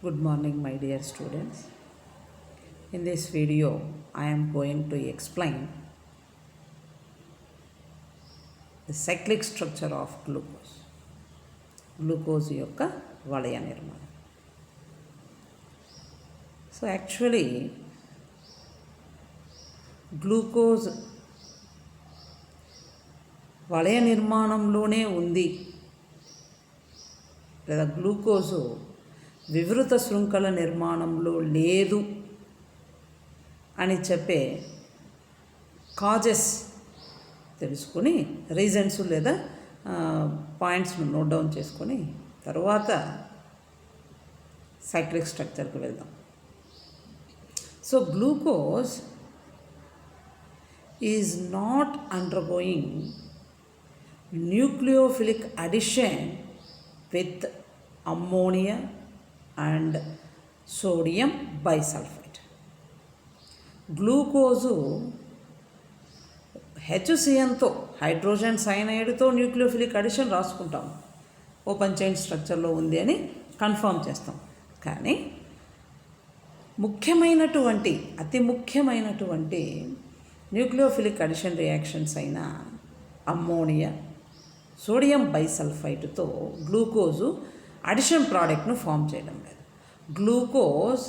Good morning, my dear students. In this video, I am going to explain the cyclic structure of glucose. Glucose యొక్క వలయ నిర్మాణం. So actually, glucose వలయ నిర్మాణంలోనే ఉంది, లేదా glucose వివృత శృంఖల నిర్మాణంలో లేదు అని చెప్పే కాజెస్ తెలుసుకొని రీజన్స్ లేదా పాయింట్స్ను నోట్ డౌన్ చేసుకొని తర్వాత సైక్లిక్ స్ట్రక్చర్కి వెళ్దాం. So glucose is not undergoing nucleophilic addition with ammonia and sodium bisulphite. Glucose హెచ్సిఎన్తో హైడ్రోజన్ సైనైడ్తో న్యూక్లియోఫిలిక్ అడిషన్ రాసుకుంటాం, ఓపెన్ చైన్ స్ట్రక్చర్లో ఉంది అని కన్ఫర్మ్ చేస్తాం. కానీ అతి ముఖ్యమైనటువంటి న్యూక్లియోఫిలిక్ అడిషన్ రియాక్షన్స్ అయిన అమ్మోనియా, సోడియం బైసల్ఫైట్తో గ్లూకోజు అడిషన్ ప్రోడక్ట్ను ఫామ్ చేయడం లేదు. Glucose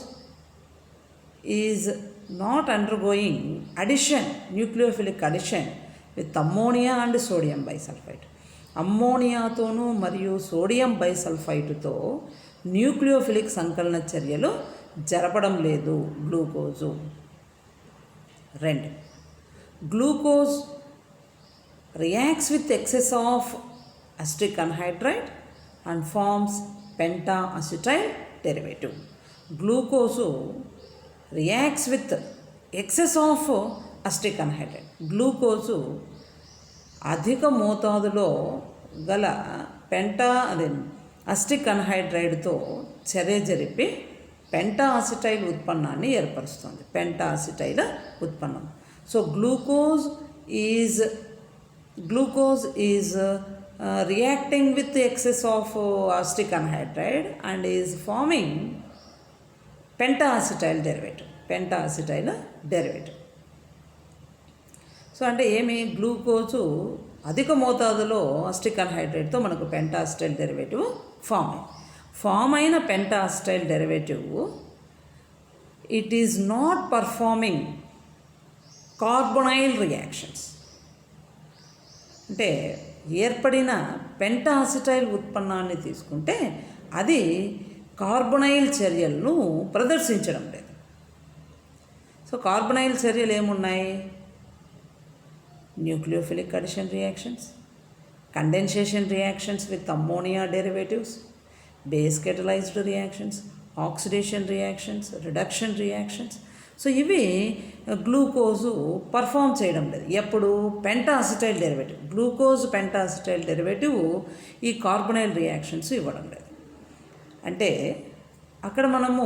is not undergoing addition, nucleophilic addition with ammonia and sodium bisulphite. అమ్మోనియాతోనూ మరియు సోడియం బైసల్ఫైట్తో న్యూక్లియోఫిలిక్ సంకలన చర్యలు జరపడం లేదు glucose. 2, glucose reacts with excess of acetic anhydride and forms pentaacetyl derivative. Glucose reacts with excess of acetic anhydride. Glucose అధిక మోతాదులో గల అసిటిక్ అన్హైడ్రైడ్తో చర్య జరిపి పెంటాసిటైల్ ఉత్పన్నాన్ని ఏర్పరుస్తుంది. పెంటాసిటైల్ ఉత్పన్నం. So glucose is reacting with the excess of acetic anhydride and is forming pentaacetyl derivative. So అంటే ఏమి, glucose అధిక మోతాదులో అసిటిక్ అన్హైడ్రైడ్తో మనకు పెంటాసిటైల్ డెరివేటివ్ ఫామ్ అయిన pentaacetyl derivative it is not performing carbonyl reactions. అంటే ఏర్పడిన పెంటాసిటైల్ ఉత్పన్నాన్ని తీసుకుంటే అది కార్బొనైల్ చర్యలను ప్రదర్శించడం లేదు. సో కార్బొనైల్ చర్యలు ఏమున్నాయి? Nucleophilic addition reactions, condensation reactions with ammonia derivatives, base catalysed reactions, oxidation reactions, reduction reactions. So ఇవి గ్లూకోజు పర్ఫామ్ చేయడం లేదు. ఎప్పుడు? పెంటాసిటైల్ డెరివేటివ్. గ్లూకోజ్ పెంటాసిటైల్ డెరివేటివ్ ఈ కార్బొనైల్ రియాక్షన్స్ ఇవ్వడం లేదు. అంటే అక్కడ మనము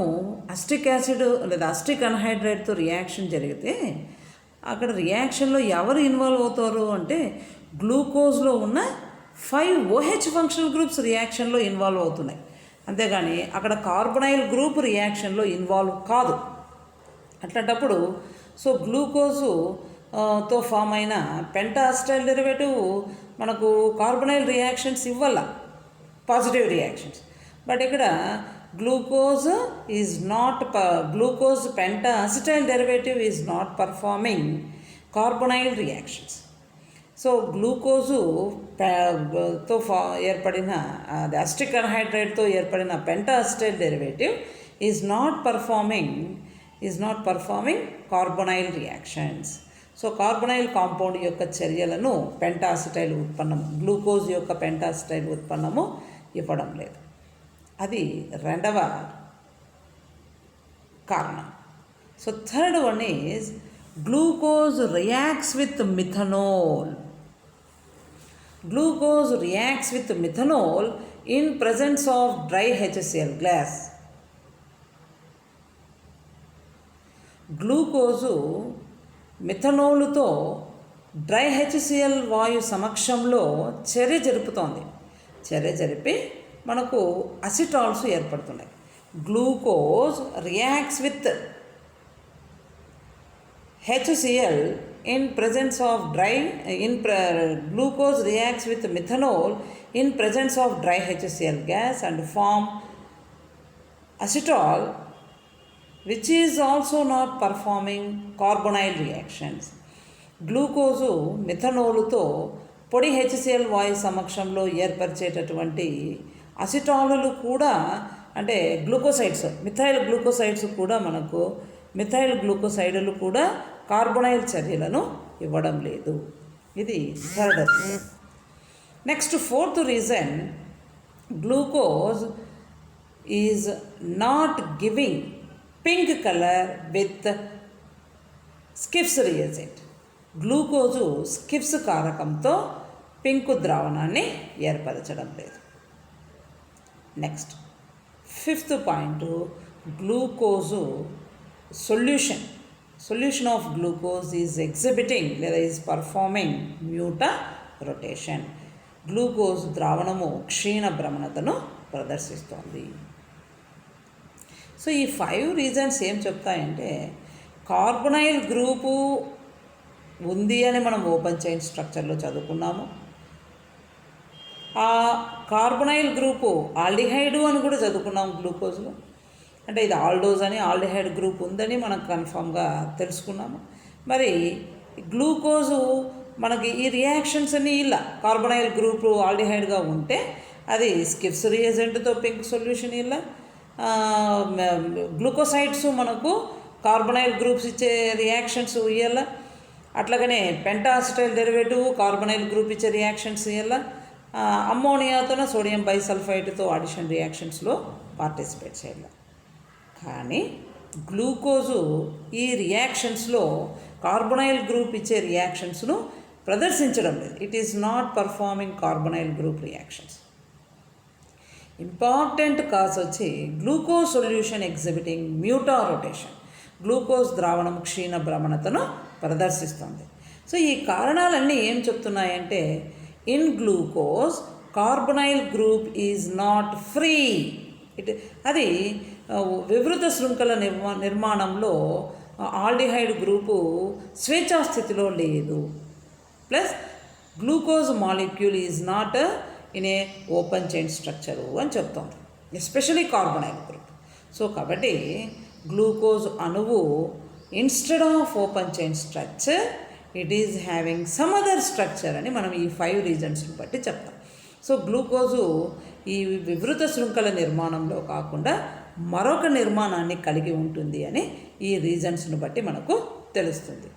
అసిటిక్ యాసిడ్ లేదా అసిటిక్ అన్హైడ్రైడ్తో రియాక్షన్ జరిగితే అక్కడ రియాక్షన్లో ఎవరు ఇన్వాల్వ్ అవుతారు అంటే గ్లూకోజ్లో ఉన్న 5 OH ఫంక్షనల్ గ్రూప్స్ రియాక్షన్లో ఇన్వాల్వ్ అవుతున్నాయి. అంతేగాని అక్కడ కార్బొనైల్ గ్రూప్ రియాక్షన్లో ఇన్వాల్వ్ కాదు. అట్లాంటప్పుడు సో గ్లూకోజుతో ఫామ్ అయిన పెంటాసిటైల్ డెరివేటివ్ మనకు కార్బొనైల్ రియాక్షన్స్ ఇవ్వాల, పాజిటివ్ రియాక్షన్స్. బట్ ఇక్కడ glucose pentaacetyl derivative is not performing carbonyl reactions. So గ్లూకోజుతో ఏర్పడిన అసిటిక్ అన్హైడ్రైడ్తో ఏర్పడిన pentaacetyl derivative is not performing carbonyl reactions. So carbonyl compound యొక్క చర్యలను పెంటాసిటైల్ ఉత్పన్నం, గ్లూకోజ్ యొక్క పెంటాసిటైల్ ఉత్పన్నము ఇవ్వడం లేదు. అది 2వ కారణం. So 3rd one is glucose reacts with methanol. Glucose reacts with methanol in presence of dry HCl gas. Glucose మిథనాలుతో డ్రై HCl వాయు సమక్షంలో చర్య జరుపుతోంది. చర్య జరిపి మనకు అసిటాల్స్ ఏర్పడుతున్నాయి. glucose reacts with HCl in presence of glucose reacts with methanol in presence of dry HCl gas and form acetal, which is also not performing carbonyl reactions. Glucose మిథనాల్తో పొడి హెచ్సిఎల్ వాయు సమక్షంలో ఏర్పరిచేటటువంటి అసిటాలులు కూడా, అంటే గ్లూకోసైడ్స్, మిథైల్ గ్లూకోసైడ్స్ కూడా మనకు methyl గ్లూకోసైడులు కూడా carbonyl చర్యలను ఇవ్వడం లేదు. ఇది third reason. Next fourth reason, glucose is not giving pink colour with Schiff's reagent. Glucose Schiff's కారకంతో పింక్ ద్రావణాన్ని ఏర్పరచడం లేదు. Next fifth point, glucose solution of glucose is exhibiting లేదా is performing mutarotation. Glucose ద్రావణము క్షీణ భ్రమణతను ప్రదర్శిస్తోంది. So ఈ 5 రీజన్స్ ఏం చెప్తాయంటే, కార్బొనైల్ గ్రూపు ఉంది అని మనం ఓపెన్ చైన్ స్ట్రక్చర్లో చదువుకున్నాము. ఆ కార్బొనైల్ గ్రూపు ఆల్డిహైడ్ అని కూడా చదువుకున్నాము గ్లూకోజ్లో. అంటే ఇది ఆల్డోజ్ అని, ఆల్డిహైడ్ గ్రూప్ ఉందని మనం కన్ఫామ్గా తెలుసుకున్నాము. మరి గ్లూకోజు మనకి ఈ రియాక్షన్స్ అన్నీ ఇలా కార్బొనైల్ గ్రూపు ఆల్డిహైడ్గా ఉంటే అది స్కిప్స్ రియేజెంట్తో పింక్ సొల్యూషన్ ఇలా, గ్లూకోసైడ్స్ మనకు కార్బొనైల్ గ్రూప్స్ ఇచ్చే రియాక్షన్స్ ఇయ్యాల, అట్లాగనే పెంటాసిటైల్ డెరివేటివ్ కార్బొనైల్ గ్రూప్ ఇచ్చే రియాక్షన్స్ ఇయ్యాల, అమ్మోనియాతో సోడియం బైసల్ఫైడ్తో ఆడిషన్ రియాక్షన్స్లో పార్టిసిపేట్ చేయాలి. కానీ గ్లూకోజు ఈ రియాక్షన్స్లో కార్బొనైల్ గ్రూప్ ఇచ్చే రియాక్షన్స్ను ప్రదర్శించడం లేదు. It is not performing carbonyl group reactions. Important cause వచ్చి glucose solution exhibiting mutarotation. Glucose ద్రావణం క్షీణ భ్రమణతను ప్రదర్శిస్తుంది. సో ఈ కారణాలన్నీ ఏం చెప్తున్నాయంటే, in glucose carbonyl group is not free. అది వివృత శృంఖల నిర్మాణంలో ఆల్డిహైడ్ గ్రూపు స్వేచ్ఛా స్థితిలో లేదు. Plus glucose molecule is not in a open chain structure అని చెప్తోంది, ఎస్పెషలీ కార్బొనైల్ గ్రూప్. సో కాబట్టి గ్లూకోజ్ అణువు instead of open chain structure it is having some other structure అని మనం ఈ 5 రీజన్స్ని బట్టి చెప్తాం. సో గ్లూకోజు ఈ వివృత శృంఖల నిర్మాణంలో కాకుండా మరొక నిర్మాణాన్ని కలిగి ఉంటుంది అని ఈ రీజన్స్ని బట్టి మనకు తెలుస్తుంది.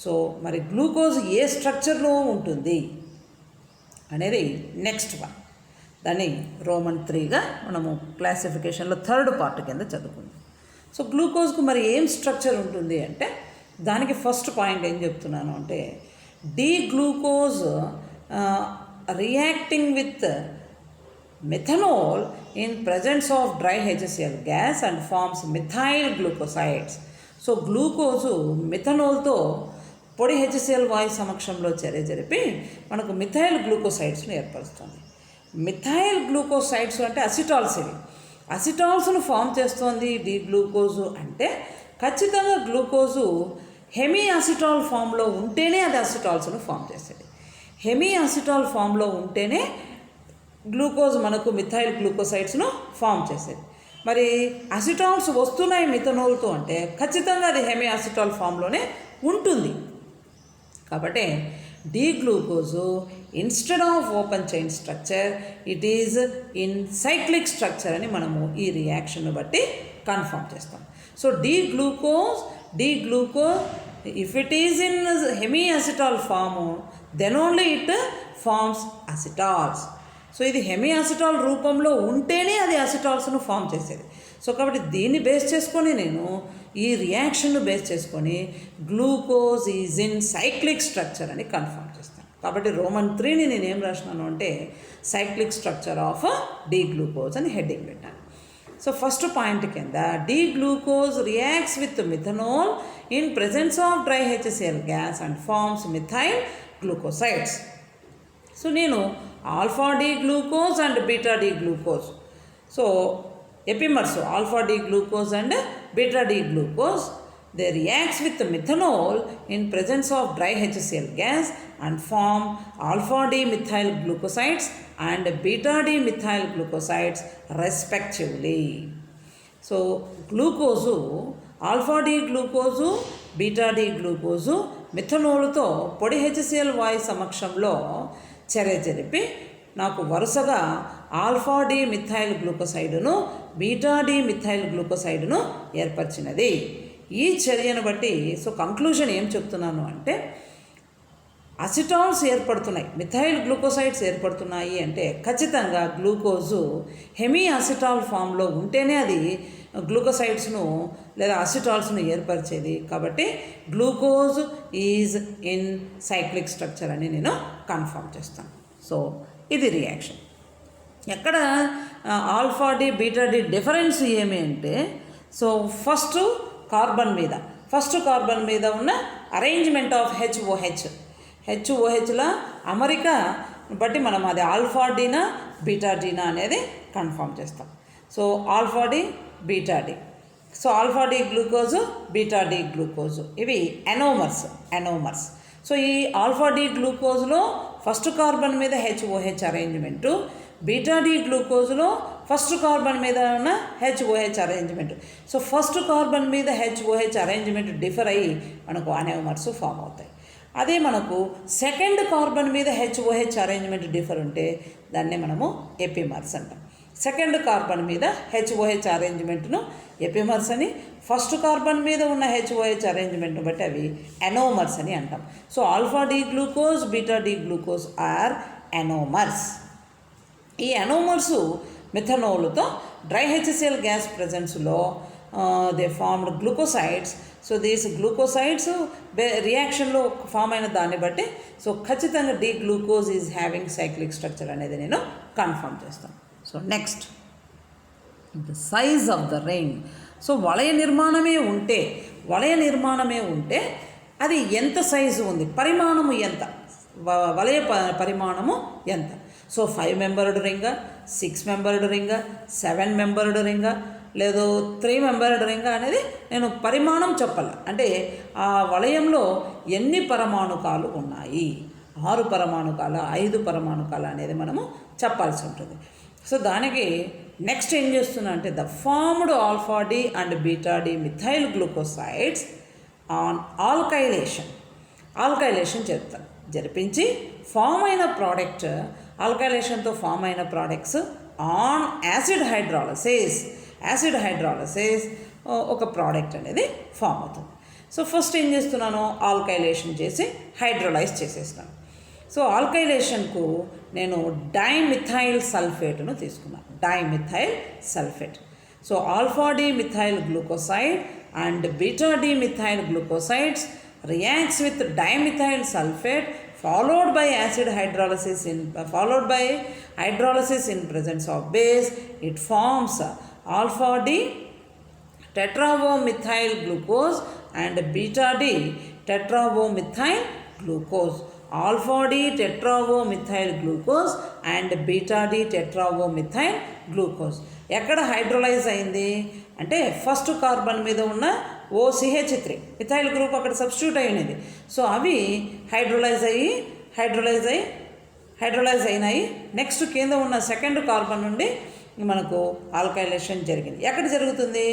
సో మరి గ్లూకోజ్ ఏ స్ట్రక్చర్లో ఉంటుంది అనేది నెక్స్ట్ వన్. దాన్ని రోమన్ 3గా మనము క్లాసిఫికేషన్లో థర్డ్ పార్ట్ కింద చదువుకుందాం. సో గ్లూకోజ్కు మరి ఏం స్ట్రక్చర్ ఉంటుంది అంటే, దానికి ఫస్ట్ పాయింట్ ఏం చెప్తున్నాను అంటే, glucose reacting with methanol in presence of dry HCl gas and forms methyl glucosides. So glucose మిథనాల్తో పొడి హెచ్సిఎల్ వాయు సమక్షంలో చర్య జరిపి మనకు మిథైల్ గ్లూకోసైడ్స్ను ఏర్పరుస్తుంది. మిథైల్ గ్లూకోసైడ్స్ అంటే అసిటాల్స్. ఇవి అసిటాల్స్ను ఫామ్ చేస్తోంది గ్లూకోజు అంటే ఖచ్చితంగా గ్లూకోజు హెమీ అసిటాల్ ఫామ్లో ఉంటేనే అది అసిటాల్స్ను ఫామ్ చేస్తుంది. హెమీ అసిటాల్ ఫామ్లో ఉంటేనే గ్లూకోజ్ మనకు మిథైల్ గ్లూకోసైడ్స్ను ఫామ్ చేసేది. మరి అసిటాల్స్ వస్తున్నాయి మిథనాల్తో అంటే ఖచ్చితంగా అది హెమీ అసిటాల్ ఫామ్లోనే ఉంటుంది. కాబట్టి glucose instead of open chain structure it is in cyclic structure అని మనము ఈ రియాక్షన్ బట్టి కన్ఫర్మ్ చేస్తాం. So glucose if it is in hemiacetal form then only it forms acetals. So ఇది హెమీ అసిటాల్ రూపంలో ఉంటేనే అది అసిటాల్స్ను ఫామ్ చేసేది. సో కాబట్టి దీన్ని బేస్ చేసుకొని నేను ఈ రియాక్షన్ను బేస్ చేసుకొని glucose is in cyclic structure అని కన్ఫర్మ్ చేస్తాను. కాబట్టి రోమన్ 3ని నేను ఏం రాసినాను అంటే సైక్లిక్ స్ట్రక్చర్ ఆఫ్ గ్లూకోజ్ అని హెడ్డింగ్ పెట్టాను. సో ఫస్ట్ పాయింట్ కింద glucose reacts with methanol in presence of dry HCl gas and forms methyl glucosides. So నేను alpha glucose and beta glucose. So epimers, alpha D glucose and beta D glucose, they reacts with methanol in presence of dry HCl gas and form alpha D methyl glucosides and beta D methyl glucosides respectively. So glucose alpha D glucose beta D glucose మిథనాల్తో పొడి HCl వాయు సమక్షంలో చర్య జరిపి నాకు వరుసగా alpha D methyl గ్లూకోసైడ్ను beta D methyl గ్లూకోసైడ్ను ఏర్పరిచినది. ఈ చర్యను బట్టి సో కంక్లూజన్ ఏం చెప్తున్నాను అంటే అసిటాల్స్ ఏర్పడుతున్నాయి, మిథైల్ గ్లూకోసైడ్స్ ఏర్పడుతున్నాయి అంటే ఖచ్చితంగా గ్లూకోజు హెమీ అసిటాల్ ఫామ్లో ఉంటేనే అది గ్లూకోసైడ్స్ను లేదా అసిటాల్స్ను ఏర్పరిచేది. కాబట్టి glucose is in cyclic structure అని నేను కన్ఫర్మ్ చేస్తాను. సో ఇది రియాక్షన్. ఎక్కడ alpha D beta D difference ఏమి అంటే సో ఫస్ట్ కార్బన్ మీద ఉన్న అరేంజ్మెంట్ ఆఫ్ హెచ్ఓహెచ్ల అమరిక బట్టి మనం అది ఆల్ఫా డీనా బీటా డీనా అనేది కన్ఫర్మ్ చేస్తాం. So alpha D beta D, so alpha D glucose beta D glucose ఇవి ఎనోమర్స్. సో ఈ ఆల్ఫా డి గ్లూకోజ్లో ఫస్ట్ కార్బన్ మీద హెచ్ఓహెచ్ అరేంజ్మెంటు, బీటా డి గ్లూకోజ్లో ఫస్ట్ కార్బన్ మీద ఉన్న H OH arrangement. So first carbon మీద హెచ్ఓహెచ్ అరేంజ్మెంట్ డిఫర్ అయ్యి మనకు అనోమర్స్ ఫామ్ అవుతాయి. అదే మనకు సెకండ్ కార్బన్ మీద హెచ్ఓహెచ్ అరేంజ్మెంట్ డిఫర్ ఉంటే దాన్ని మనము ఎపిమర్స్ అంటాం. సెకండ్ కార్బన్ మీద హెచ్ఓహెచ్ అరేంజ్మెంట్ను ఎపిమర్స్ అని, ఫస్ట్ కార్బన్ మీద ఉన్న హెచ్ఓహెచ్ అరేంజ్మెంట్ను బట్టి అవి ఎనోమర్స్ అని అంటాం. So alpha D glucose beta D glucose are anomers. ఈ ఎనోమర్సు మిథనాల్తో డ్రై హెచ్సిఎల్ గ్యాస్ ప్రజెన్స్లో they formed glucosides. So these glucosides రియాక్షన్లో ఫామ్ అయిన దాన్ని బట్టి సో ఖచ్చితంగా D glucose is having cyclic structure అనేది నేను కన్ఫర్మ్ చేస్తాను. So next the size of the ring. So వలయ నిర్మాణమే ఉంటే అది ఎంత సైజు ఉంది, పరిమాణము ఎంత, వలయ పరిమాణము ఎంత. సో 5 మెంబర్డ్ రింగా, 6 మెంబర్డ్ రింగా, 7 మెంబర్డ్ రింగా, లేదు 3 మెంబర్డ్ రింగా అనేది నేను పరిమాణం చెప్పాలి. అంటే ఆ వలయంలో ఎన్ని పరమాణుకాలు ఉన్నాయి, 6 పరమాణుకాల 5 పరమాణుకాల అనేది మనము చెప్పాల్సి ఉంటుంది. సో దానికి నెక్స్ట్ ఏం చేస్తున్నా అంటే the formed alpha D and beta D methyl glucosides on alkylation జరిపించి ఫామ్ అయిన ప్రోడక్ట్, ఆల్కైలేషన్తో ఫామ్ అయిన ప్రోడక్ట్స్ ఆన్ యాసిడ్ హైడ్రాలసిస్ ఒక ప్రోడక్ట్ అనేది ఫామ్ అవుతుంది. సో ఫస్ట్ ఏం చేస్తున్నాను, ఆల్కైలేషన్ చేసి హైడ్రోలైజ్ చేసేస్తాను. సో ఆల్కైలేషన్కు నేను డైమిథైల్ సల్ఫేట్ను తీసుకున్నాను, dimethyl sulphate. So alpha D methyl glucoside and beta D methyl glucosides reacts with dimethyl sulfate followed by hydrolysis in presence of base. It forms alpha D tetravomethyl glucose and beta D tetravomethyl glucose. Alpha D tetravomethyl glucose and beta D tetravomethyl glucose ఎక్కడ hydrolyse అయింది అంటే first carbon మీద ఉన్న OCH3 methyl group అక్కడ substitute అయినది. So అవి hydrolyse అయినాయి. Next కింద ఉన్న సెకండ్ కార్బన్ నుండి మనకు ఆల్కైలేషన్ జరిగింది. ఎక్కడ జరుగుతుంది,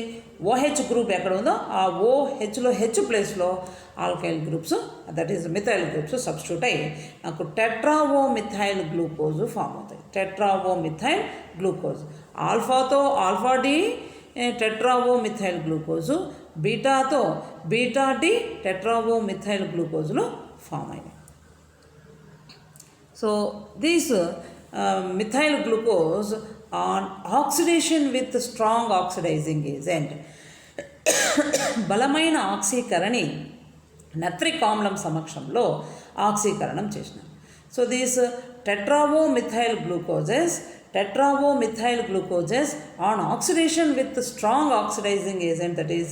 OH గ్రూప్ ఎక్కడ ఉందో ఆ OHలో H ప్లేస్లో alkyl groups that is methyl groups substitute అయ్యి నాకు టెట్రావోమిథైల్ గ్లూకోజ్ ఫామ్ అవుతాయి. టెట్రావోమిథైల్ గ్లూకోజ్ ఆల్ఫాతో ఆల్ఫా డి టెట్రావోమిథైల్ గ్లూకోజు, బీటాతో బీటా డి టెట్రావోమిథైల్ గ్లూకోజులు ఫామ్ అయినాయి. So these methyl glucose on oxidation with strong oxidising agent బలమైన ఆక్సీకరణి నత్రిక్ ఆమ్లం సమక్షంలో ఆక్సీకరణం చేసినాం. So these tetra O methyl glucoses on oxidation with strong oxidizing agent, that is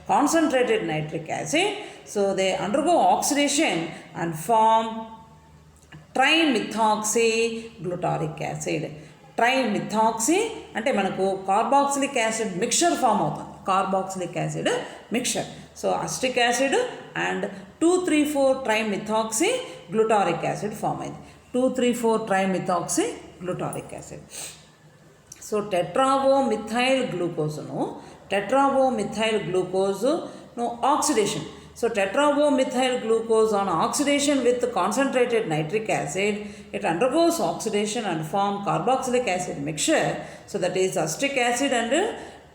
concentrated nitric acid. So they undergo oxidation and form trimethoxyglutaric acid. Trimethoxy అంటే మనకు carboxylic acid mixture form అవుతుంది, carboxylic acid mixture. So acetic acid and 2,3,4 trimethoxy glutaric acid form అయింది. 2,3,4 trimethoxy glutaric acid. So tetra O methyl గ్లూకోజ్ను oxidation. So tetravomethyl glucose on oxidation with concentrated nitric acid, it undergoes oxidation and form carboxylic acid mixture. So that is acetic acid and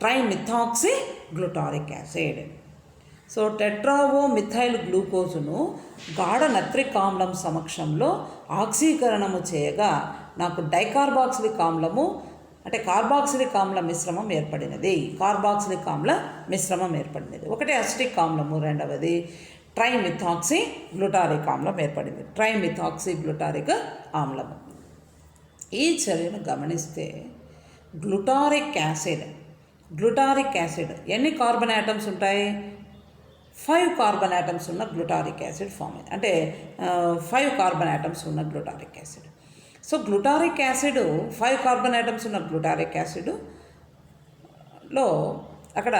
trimethoxy glutaric acid. So tetra O methyl గ్లూకోజ్ను గాఢ నత్రిక్ ఆమ్లం సమక్షంలో ఆక్సీకరణము చేయగా నాకు dicarboxylic ఆమ్లము అంటే carboxylic ఆమ్ల మిశ్రమం ఏర్పడినది. ఒకటి అసిటిక్ ఆమ్లము, రెండవది ట్రైమిథాక్సీ గ్లూటారిక్ ఆమ్లం ఏర్పడింది. ఈ చర్యను గమనిస్తే గ్లూటారిక్ యాసిడ్ ఎన్ని కార్బన్ యాటమ్స్ ఉంటాయి? 5 కార్బన్ యాటమ్స్ ఉన్న గ్లూటారిక్ యాసిడ్ ఫామ్ అయింది. అంటే 5 కార్బన్ యాటమ్స్ ఉన్న glutaric acid. So glutaric acid 5 carbon atoms ఉన్న గ్లూటారిక్ యాసిడ్లో అక్కడ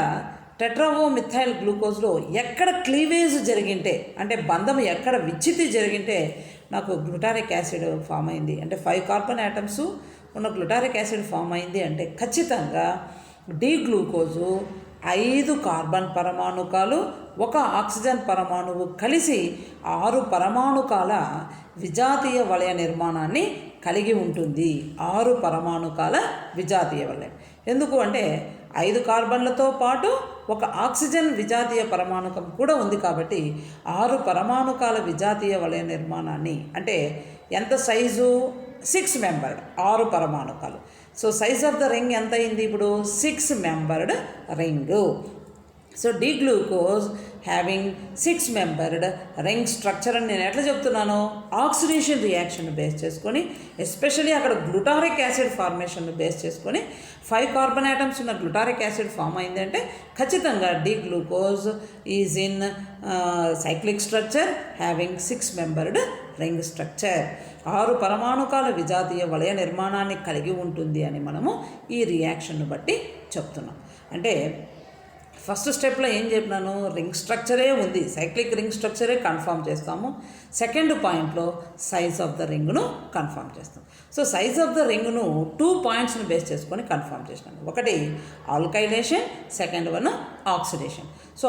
టెట్రావోమిథైల్ గ్లూకోజ్లో ఎక్కడ క్లీవేజ్ జరిగింటే అంటే బంధం ఎక్కడ విచ్ఛితి జరిగింటే నాకు గ్లూటారిక్ యాసిడ్ ఫామ్ అయింది. అంటే 5 కార్బన్ యాటమ్స్ ఉన్న గ్లూటారిక్ యాసిడ్ ఫామ్ అయింది అంటే ఖచ్చితంగా డి గ్లూకోజు 5 కార్బన్ పరమాణుకాలు 1 ఆక్సిజన్ పరమాణువు కలిసి 6 పరమాణుకాల విజాతీయ వలయ నిర్మాణాన్ని కలిగి ఉంటుంది. 6 పరమాణుకాల విజాతీయ వలయం. ఎందుకు అంటే 5 కార్బన్లతో పాటు 1 ఆక్సిజన్ విజాతీయ పరమాణుకం కూడా ఉంది కాబట్టి 6 పరమాణుకాల విజాతీయ వలయ నిర్మాణాన్ని అంటే ఎంత సైజు 6 మెంబర్డ్ 6 పరమాణుకాలు. So size of the ring ఎంత అయింది ఇప్పుడు 6 membered ring. So D glucose having 6 membered ring structure అని నేను ఎట్లా చెప్తున్నాను? ఆక్సిడేషన్ రియాక్షన్ బేస్ చేసుకొని, ఎస్పెషల్లీ అక్కడ గ్లూటారిక్ యాసిడ్ ఫార్మేషన్ బేస్ చేసుకొని 5 కార్బన్ యాటమ్స్ ఉన్న గ్లూటారిక్ యాసిడ్ ఫామ్ అయిందంటే ఖచ్చితంగా D glucose is in cyclic structure having 6 membered ring structure. 6 పరమాణుకాల విజాతీయ వలయ నిర్మాణాన్ని కలిగి ఉంటుంది అని మనము ఈ రియాక్షన్ను బట్టి చెప్తున్నాం. అంటే ఫస్ట్ స్టెప్లో ఏం చెప్పినాను? రింగ్ స్ట్రక్చరే ఉంది, సైక్లిక్ రింగ్ స్ట్రక్చరే కన్ఫర్మ్ చేస్తాము. సెకండ్ పాయింట్లో సైజ్ ఆఫ్ ద రింగ్ను కన్ఫర్మ్ చేస్తాం. సో సైజ్ ఆఫ్ ద రింగ్ను 2 పాయింట్స్ని బేస్ చేసుకొని కన్ఫర్మ్ చేసినాను. ఒకటి alkylation, second one oxidation. So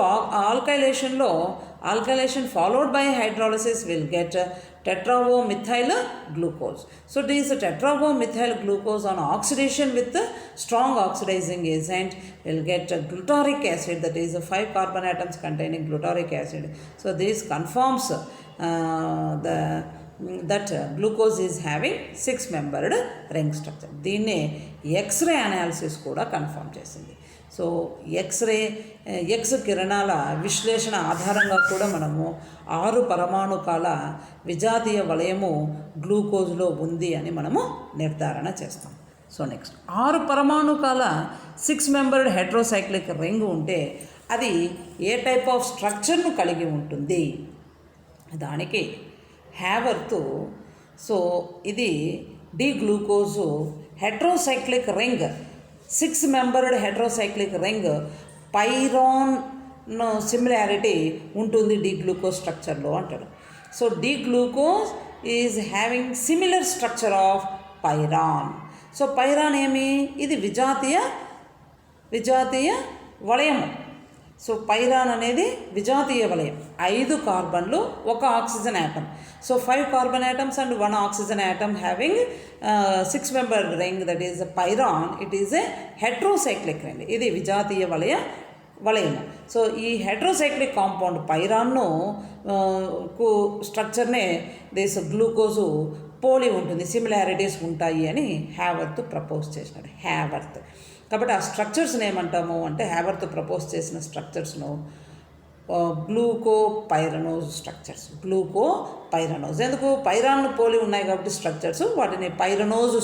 alkylation followed by hydrolysis will get tetravomethyl glucose. So this tetravomethyl glucose on oxidation with strong oxidizing agent will get glutaric acid, that is 5 carbon atoms containing glutaric acid. So this confirms that glucose is having 6 membered ring structure. దీన్నే x ray analysis కూడా confirm చేసింది. So X కిరణాల విశ్లేషణ ఆధారంగా కూడా మనము 6 పరమాణుకాల విజాతీయ వలయము గ్లూకోజ్లో ఉంది అని మనము నిర్ధారణ చేస్తాం. సో నెక్స్ట్ 6 పరమాణుకాల 6 మెంబర్డ్ హెట్రోసైక్లిక్ రింగ్ ఉంటే అది ఏ టైప్ ఆఫ్ స్ట్రక్చర్ను కలిగి ఉంటుంది? దానికి హ్యావర్తు. సో ఇది D glucose heterocyclic ring 6 membered heterocyclic ring pyran similarity ఉంటుంది డి గ్లూకోజ్ స్ట్రక్చర్లో అంటాడు. So D glucose is having similar structure of pyran. So pyran ఏమి? ఇది విజాతీయ వలయము. సో పైరాన్ అనేది విజాతీయ వలయం. 5 కార్బన్లు 1 oxygen atom. So 5 carbon atoms and 1 oxygen atom having 6 member ring, that is పైరాన్. It is a heterocyclic ring. ఇది విజాతీయ వలయము. సో ఈ heterocyclic compound పైరాన్ను స్ట్రక్చర్నే దేశ గ్లూకోజు పోలి ఉంటుంది, సిమిలారిటీస్ ఉంటాయి అని హ్యావర్త్ ప్రపోజ్ చేసినాడు. కాబట్టి ఆ స్ట్రక్చర్స్ని ఏమంటాము అంటే హ్యావర్త్ ప్రపోజ్ చేసిన స్ట్రక్చర్స్ను గ్లూకోపైరనోజ్ స్ట్రక్చర్స్. ఎందుకు? పైరాన్ను పోలి ఉన్నాయి కాబట్టి స్ట్రక్చర్స్, వాటిని పైరనోజ్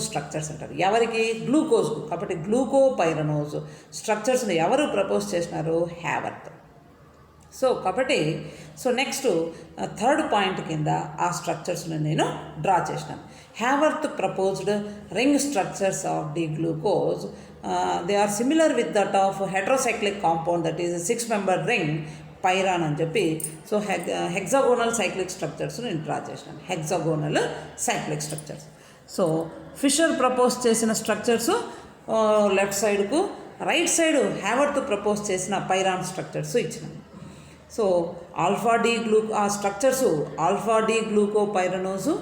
స్ట్రక్చర్స్ అంటారు. ఎవరికి? గ్లూకోజ్కు. కాబట్టి గ్లూకోపైరనోజ్ స్ట్రక్చర్స్ని ఎవరు ప్రపోజ్ చేసినారు? హ్యావర్త్. సో కాబట్టి సో నెక్స్ట్ థర్డ్ పాయింట్ కింద ఆ స్ట్రక్చర్స్ని నేను డ్రా చేసినాను. Haworth proposed ring structures of D glucose they are similar with that of heterocyclic compound that is 6-member ring pyran అని చెప్పి సో హెక్సాగోనల్ సైక్లిక్ స్ట్రక్చర్స్ నేను draw చేసినాను. Hexagonal cyclic structures. So Fischer propose చేసిన structures left సైడ్కు, right side Haworth propose చేసిన pyran structures ఇచ్చినాను. So ఆ structures alpha D glucopyranose,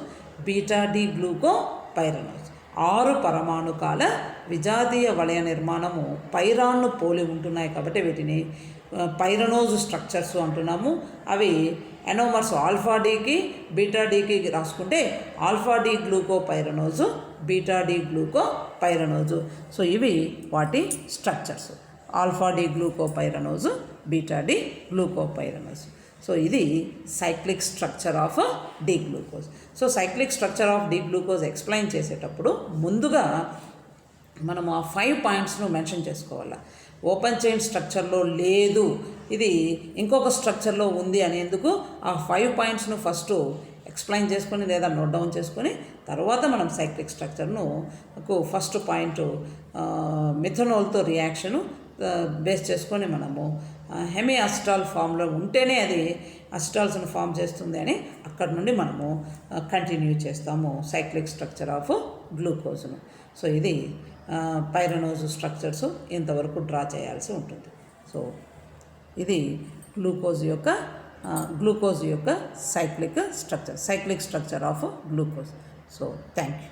beta D గ్లూకో పైరనోజ్ 6 పరమాణుకాల విజాతీయ వలయ నిర్మాణము పైరాన్ను పోలి ఉంటున్నాయి కాబట్టి వీటిని పైరనోజు స్ట్రక్చర్స్ అంటున్నాము. అవి ఎనోమర్స్ ఆల్ఫా డీకి బీటా డీకి రాసుకుంటే alpha D glucopyranose, beta D glucopyranose. So ఇవి వాటి structures, alpha D glucopyranose, beta D glucopyranose. So ఇది cyclic structure of D glucose. So cyclic structure of D glucose explain చేసేటప్పుడు ముందుగా మనం ఆ 5 పాయింట్స్ను mention చేసుకోవాలి. Open chain స్ట్రక్చర్లో లేదు, ఇది ఇంకొక స్ట్రక్చర్లో ఉంది అనేందుకు ఆ 5 పాయింట్స్ను ఫస్ట్ ఎక్స్ప్లెయిన్ చేసుకొని లేదా నోట్ డౌన్ చేసుకొని తర్వాత మనం సైక్లిక్ స్ట్రక్చర్ను ఫస్ట్ పాయింట్ మిథనాల్తో రియాక్షను బేస్ చేసుకొని మనము హెమీ అసిటాల్ ఫామ్లో ఉంటేనే అది అసిటాల్స్ను ఫామ్ చేస్తుంది అని అక్కడి నుండి మనము కంటిన్యూ చేస్తాము సైక్లిక్ స్ట్రక్చర్ ఆఫ్ గ్లూకోజ్ను. సో ఇది పైరనోజ్ స్ట్రక్చర్స్ ఇంతవరకు డ్రా చేయాల్సి ఉంటుంది. సో ఇది గ్లూకోజ్ యొక్క cyclic structure of glucose. So thank you.